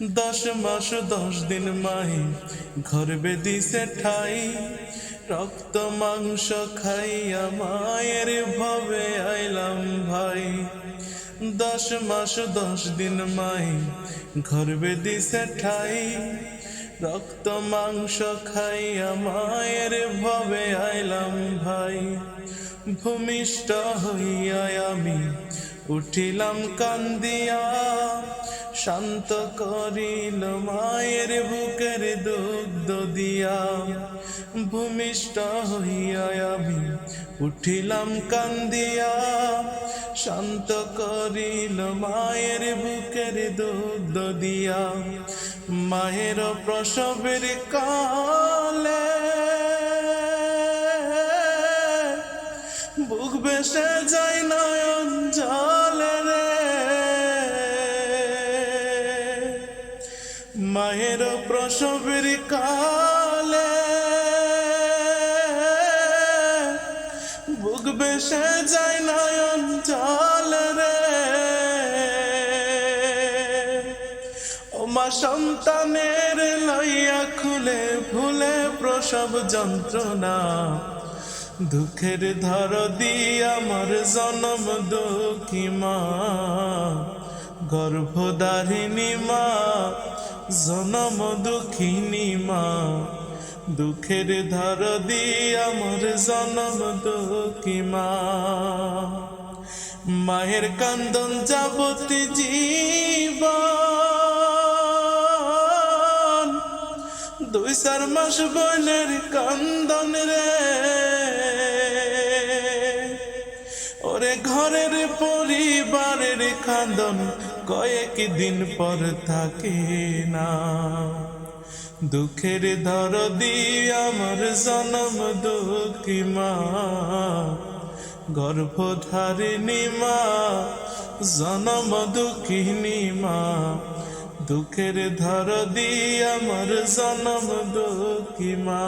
10 মাস 10 দিন মাই গর্ভে দিছে ঠাই, রক্ত মাংস খাইয়া মায়ের ভবে আইলাম ভাই। 10 মাস 10 দিন মাই গর্ভে দিছে ঠাই, রক্ত মাংস খাইয়া মায়ের ভবে আইলাম ভাই। ভূমিষ্ঠ হইয়া আমি উঠিলাম কান্দিয়া, শান্ত করিল মায়ের বুকের দুগ্ধ দিয়া। ভূমিষ্ঠ হইয়া আমি উঠিলাম কান্দিয়া, শান্ত করিল মায়ের বুকের দুগ্ধ দিয়া। মায়ের প্রসবের কালে বুক বেসে যায় নয়ন জলে রে, মায়ের প্রসবের কালে বুক বেসে যায় নয়ন জলে রে। ও মা সন্তানের লইয়া খুলে ভুলে প্রসব যন্ত্রণা, দুঃখের ধর দিয়া আমার জনম দুঃখী মা। গর্ভধারিণী মা, জনম দুঃখিনী মা, দুঃখের ধর দিয়া আমার জনম দুঃখী মা। মায়ের কান্দন যাবতী জীবন, 2-4 মাস বোনের কান্দন রে। ওরে ঘরের পরিবারের কান্দন কয়েক দিন পর থাকে না, দুঃখের দরদি আমার জনম দুঃখী মা। গর্ভধারিণী মা, জনম দুঃখিনী মা, দুঃখের দরদি আমার জনম দুঃখী মা।